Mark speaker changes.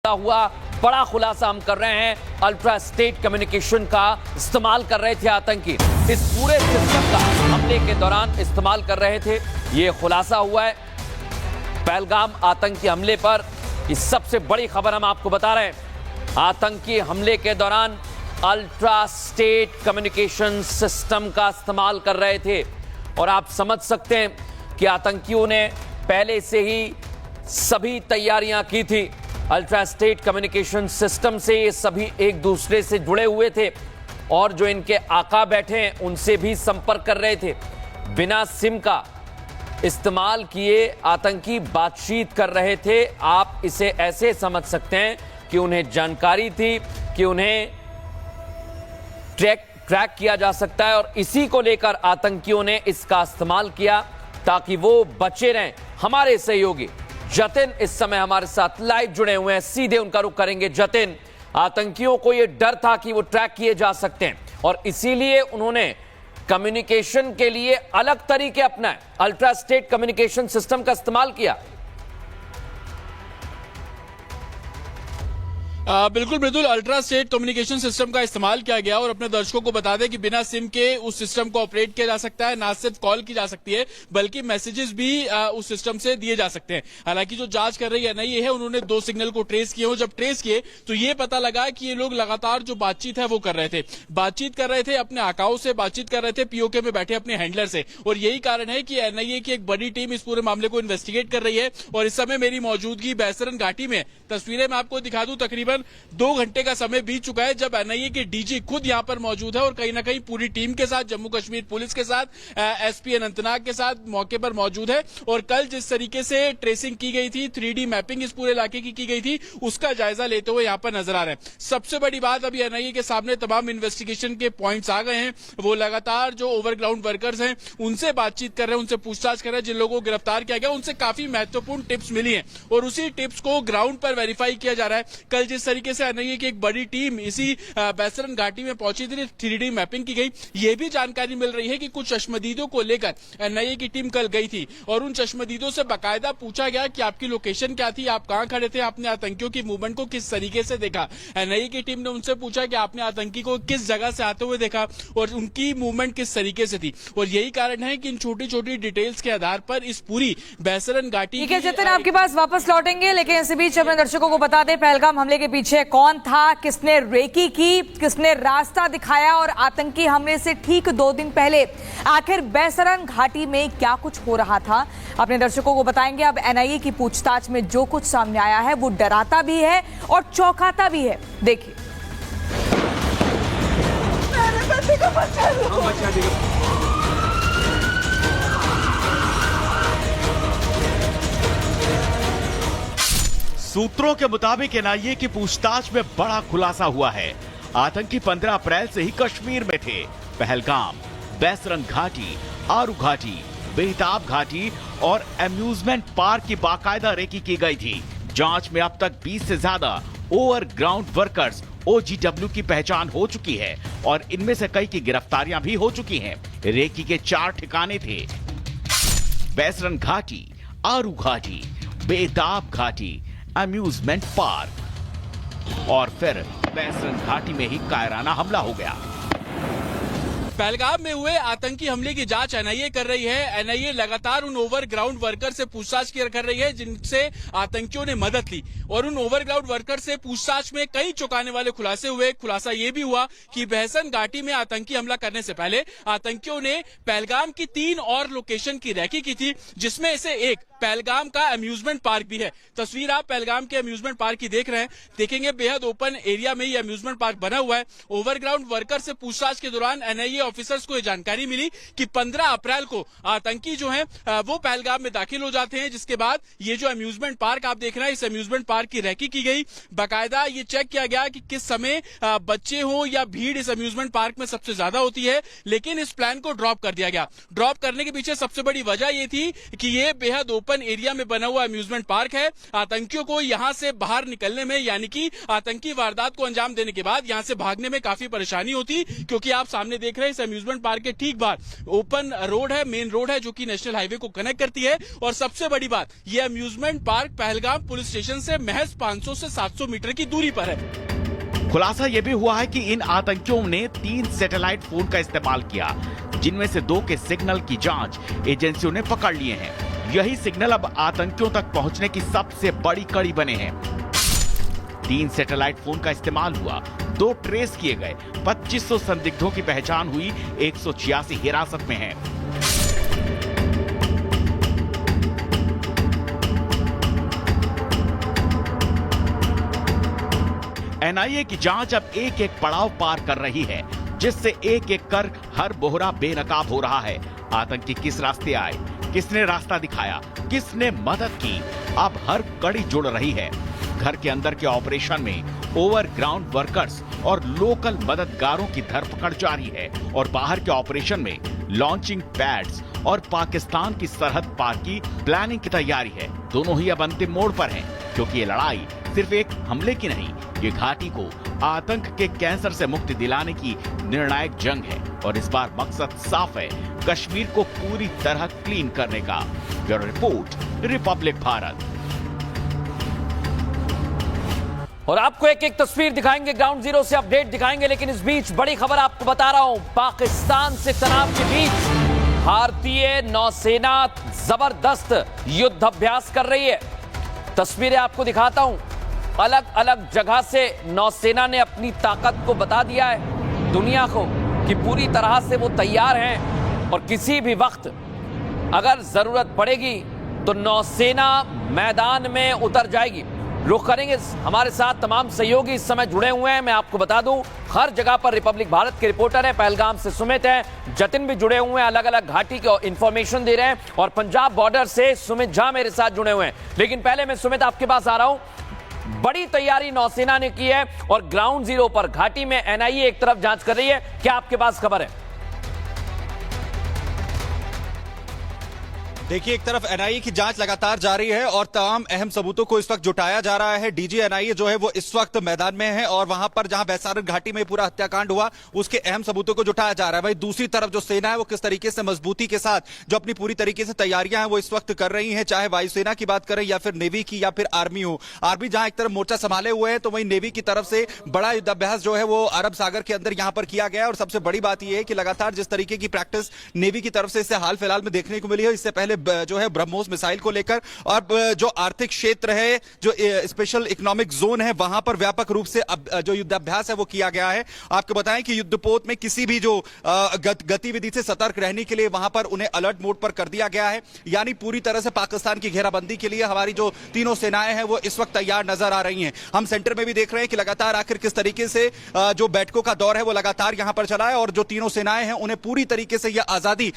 Speaker 1: हुआ बड़ा खुलासा हम कर रहे हैं। अल्ट्रा स्टेट कम्युनिकेशन का इस्तेमाल कर रहे थे आतंकी, इस पूरे सिस्टम का हमले के दौरान इस्तेमाल कर रहे थे। ये खुलासा हुआ है पहलगाम आतंकी हमले पर। इस सबसे बड़ी खबर हम आपको बता रहे हैं। आतंकी हमले के दौरान अल्ट्रा स्टेट कम्युनिकेशन सिस्टम का इस्तेमाल कर रहे थे और आप समझ सकते हैं कि आतंकियों ने पहले से ही सभी तैयारियां की थी। अल्ट्रा स्टेट कम्युनिकेशन सिस्टम से ये सभी एक दूसरे से जुड़े हुए थे और जो इनके आका बैठे हैं उनसे भी संपर्क कर रहे थे। बिना सिम का इस्तेमाल किए आतंकी बातचीत कर रहे थे। आप इसे ऐसे समझ सकते हैं कि उन्हें जानकारी थी कि उन्हें ट्रैक किया जा सकता है और इसी को लेकर आतंकियों ने इसका इस्तेमाल किया ताकि वो बचे रहें। हमारे सहयोगी जतिन इस समय हमारे साथ लाइव जुड़े हुए हैं, सीधे उनका रुख करेंगे। जतिन, आतंकियों को यह डर था कि वो ट्रैक किए जा सकते हैं और इसीलिए उन्होंने कम्युनिकेशन के लिए अलग तरीके अपनाए, अल्ट्रा स्टेट कम्युनिकेशन सिस्टम का इस्तेमाल किया।
Speaker 2: बिल्कुल मृदुल, अल्ट्रा स्टेट कम्युनिकेशन सिस्टम का इस्तेमाल किया गया और अपने दर्शकों को बता दें कि बिना सिम के उस सिस्टम को ऑपरेट किया जा सकता है। ना सिर्फ कॉल की जा सकती है बल्कि मैसेजेस भी उस सिस्टम से दिए जा सकते हैं। हालांकि जो जांच कर रही है एनआईए है, उन्होंने 2 सिग्नल को ट्रेस किए और जब ट्रेस किए तो ये पता लगा कि ये लोग लगातार जो बातचीत है वो कर रहे थे, अपने आकाओं से बातचीत कर रहे थे, पीओके में बैठे अपने हैंडलर से। और यही कारण है कि एनआईए की एक बड़ी टीम इस पूरे मामले को इन्वेस्टिगेट कर रही है और इस समय मेरी मौजूदगी बैसरन घाटी में, तस्वीरें मैं आपको दिखा दूं, तकरीबन 2 घंटे का समय बीत चुका है जब एनआईए के डीजी खुद यहां पर मौजूद है और कहीं ना कहीं पूरी टीम के साथ, जम्मू कश्मीर पुलिस के साथ, एसपी अनंतनाग के साथ मौके पर मौजूद है। और कल जिस तरीके से ट्रेसिंग की गई थी, 3D मैपिंग इस पूरे इलाके की गई थी, उसका जायजा लेते हुए यहां पर नजर आ रहे हैं। सबसे बड़ी बात, अभी एनआईए के सामने तमाम इन्वेस्टिगेशन के पॉइंट्स आ गए हैं। वो लगातार जो ओवरग्राउंड वर्कर्स हैं उनसे बातचीत कर रहे हैं, उनसे पूछताछ कर रहे हैं। जिन लोगों को गिरफ्तार किया गया उनसे काफी महत्वपूर्ण टिप्स मिली है और उसी टिप्स को ग्राउंड पर वेरीफाई किया जा रहा है। कल जिस तरीके से एनआईए की एक बड़ी टीम इसी बैसरन घाटी में पहुंची थी, 3D मैपिंग की गई। यह भी जानकारी मिल रही है कि कुछ चश्मदीदों को लेकर एनआईए की टीम कल गई थी और उन चश्मदीदों से बाकायदा पूछा गया कि आपकी लोकेशन क्या थी, आप कहां खड़े थे, आपने आतंकियों की मूवमेंट को किस तरीके से देखा। एनआईए की टीम ने उनसे पूछा कि आपने आतंकी को किस जगह से आते हुए देखा और उनकी मूवमेंट किस तरीके से थी। और यही कारण है कि इन छोटी छोटी डिटेल्स के आधार पर इस पूरी बैसरन घाटी।
Speaker 3: ठीक है जतिन, आपके पास वापस लौटेंगे, लेकिन इसी बीच अपने दर्शकों को बता दें पहलगाम हमले के पीछे कौन था, किसने रेकी की, किसने रास्ता दिखाया और आतंकी हमले से ठीक 2 दिन पहले आखिर बैसरन घाटी में क्या कुछ हो रहा था, अपने दर्शकों को बताएंगे। अब एनआईए की पूछताछ में जो कुछ सामने आया है वो डराता भी है और चौंकाता भी है। देखिए।
Speaker 4: सूत्रों के मुताबिक एनआईए की पूछताछ में बड़ा खुलासा हुआ है। आतंकी 15 अप्रैल से ही कश्मीर में थे। पहलगाम, बैसरन घाटी, आरू घाटी, बेहताब घाटी और अम्यूजमेंट पार्क की बाकायदा रेकी की गई थी। जांच में अब तक 20 से ज्यादा ओवरग्राउंड वर्कर्स OGW की पहचान हो चुकी है और इनमें से कई की गिरफ्तारियां भी हो चुकी हैं। रेकी के 4 ठिकाने थे: बैसरन घाटी, आरू घाटी, बेहताब घाटी, अम्यूजमेंट पार्क और फिर बैसरन घाटी में ही कायराना हमला हो गया।
Speaker 2: पहलगाम में हुए आतंकी हमले की जांच एनआईए कर रही है। एनआईए लगातार उन ओवरग्राउंड वर्कर से पूछताछ कर रही है जिनसे आतंकियों ने मदद ली और उन ओवरग्राउंड वर्कर से पूछताछ में कई चौंकाने वाले खुलासे हुए। खुलासा ये भी हुआ कि बैसरन घाटी में आतंकी हमला करने से पहले आतंकियों ने पहलगाम की 3 और लोकेशन की रेकी की थी, जिसमें से एक पहलगाम का अम्यूजमेंट पार्क भी है। तस्वीर आप पहलगाम के अम्यूजमेंट पार्क की देख रहे हैं, देखेंगे बेहद ओपन एरिया में ये अम्यूजमेंट पार्क बना हुआ है। ओवरग्राउंड वर्कर से पूछताछ के दौरान एनआईए ऑफिसर्स को यह जानकारी मिली कि 15 अप्रैल को आतंकी जो हैं वो पहलगाम में दाखिल हो जाते हैं, जिसके बाद ये जो अम्यूजमेंट पार्क आप देख रहे हैं, इस अम्यूजमेंट पार्क की रेकी की गई। बाकायदा ये चेक किया गया कि किस समय बच्चे हो या भीड़ इस अम्यूजमेंट पार्क में सबसे ज्यादा होती है, लेकिन इस प्लान को ड्रॉप कर दिया गया। ड्रॉप करने के पीछे सबसे बड़ी वजह ये थी कि ये बेहद ओपन ओपन एरिया में बना हुआ अम्यूजमेंट पार्क है। आतंकियों को यहां से बाहर निकलने में, यानी कि आतंकी वारदात को अंजाम देने के बाद यहां से भागने में काफी परेशानी होती, क्योंकि आप सामने देख रहे हैं इस अम्यूजमेंट पार्क के ठीक बाहर ओपन रोड है, मेन रोड है, जो कि नेशनल हाईवे को कनेक्ट करती है। और सबसे बड़ी बात, यह amusement park Pahalgam police station से महज 500 से 700 मीटर की दूरी पर है।
Speaker 4: खुलासा यह भी हुआ है कि इन आतंकियों ने 3 सैटेलाइट फोन का इस्तेमाल किया, जिनमें से 2 के सिग्नल की जांच एजेंसियों ने पकड़ लिए हैं। यही सिग्नल अब आतंकियों तक पहुंचने की सबसे बड़ी कड़ी बने हैं। 3 सैटेलाइट फोन का इस्तेमाल हुआ, 2 ट्रेस किए गए, 2500 संदिग्धों की पहचान हुई, 186 हिरासत में हैं। एनआईए की जांच अब एक एक पड़ाव पार कर रही है, जिससे एक एक कर हर बोहरा बेनकाब हो रहा है। आतंकी किस रास्ते आए, किसने रास्ता दिखाया, किसने मदद की, अब हर कड़ी जुड़ रही है। घर के अंदर के ऑपरेशन में ओवरग्राउंड वर्कर्स और लोकल मददगारों की धरपकड़ जारी है, और बाहर के ऑपरेशन में लॉन्चिंग पैड्स और पाकिस्तान की सरहद पार की प्लानिंग की तैयारी है। दोनों ही अब अंतिम मोड़ पर हैं, क्योंकि ये लड़ाई सिर्फ एक हमले की नहीं, ये घाटी को आतंक के कैंसर से मुक्ति दिलाने की निर्णायक जंग है। और इस बार मकसद साफ है, कश्मीर को पूरी तरह क्लीन करने का। Bureau report, Republic Bharat.
Speaker 1: और आपको एक एक तस्वीर दिखाएंगे, ग्राउंड जीरो से अपडेट दिखाएंगे, लेकिन इस बीच बड़ी खबर आपको बता रहा हूं। पाकिस्तान से तनाव के बीच भारतीय नौसेना जबरदस्त युद्ध अभ्यास कर रही है। तस्वीरें आपको दिखाता हूं। अलग अलग जगह से नौसेना ने अपनी ताकत को बता दिया है दुनिया को कि पूरी तरह से वो तैयार हैं, और किसी भी वक्त अगर जरूरत पड़ेगी तो नौसेना मैदान में उतर जाएगी। रुख करेंगे, हमारे साथ तमाम सहयोगी इस समय जुड़े हुए हैं। मैं आपको बता दूं, हर जगह पर रिपब्लिक भारत के रिपोर्टर हैं। पहलगाम से सुमित हैं, जतिन भी जुड़े हुए हैं, अलग अलग घाटी की इंफॉर्मेशन दे रहे हैं, और पंजाब बॉर्डर से सुमित झा मेरे साथ जुड़े हुए हैं। लेकिन पहले मैं सुमित आपके पास आ रहा हूं। बड़ी तैयारी नौसेना ने की है, और ग्राउंड जीरो पर घाटी में एनआईए एक तरफ जांच कर रही है। क्या आपके पास खबर है?
Speaker 5: देखिए, एक तरफ एनआईए की जांच लगातार जारी है और तमाम अहम सबूतों को इस वक्त जुटाया जा रहा है। डीजी एनआईए जो है वो इस वक्त मैदान में है, और वहां पर जहां बैसारन घाटी में पूरा हत्याकांड हुआ उसके अहम सबूतों को जुटाया जा रहा है। वहीं दूसरी तरफ जो सेना है वो किस तरीके से मजबूती के साथ जो अपनी पूरी तरीके से तैयारियां हैं वो इस वक्त कर रही है, चाहे वायुसेना की बात करें या फिर नेवी की या फिर आर्मी हो। आर्मी जहां एक तरफ मोर्चा संभाले हुए है, तो वहीं नेवी की तरफ से बड़ा युद्धाभ्यास जो है वो अरब सागर के अंदर यहां पर किया गया। और सबसे बड़ी बात यह है कि लगातार जिस तरीके की प्रैक्टिस नेवी की तरफ से इससे हाल फिलहाल में देखने को मिली है, इससे पहले जो है ब्रह्मोस मिसाइल को लेकर, और जो आर्थिक क्षेत्र है, जो स्पेशल इकोनॉमिक जोन है, वहां पर व्यापक रूप से अब जो युद्धाभ्यास है वो किया गया है। आपको बताएं कि युद्धपोत में किसी भी जो गतिविधि से सतर्क रहने के लिए वहां पर उन्हें अलर्ट मोड पर कर दिया गया है। यानी पूरी तरह से पाकिस्तान की घेराबंदी के लिए हमारी जो तीनों सेनाएं हैं वो इस वक्त तैयार नजर आ रही हैं। हम सेंटर में भी देख रहे हैं कि लगातार आखिर किस तरीके से जो बैठकों का दौर है वो लगातार यहां पर चला है, और जो तीनों सेनाएं हैं उन्हें पूरी तरीके से यह आजादी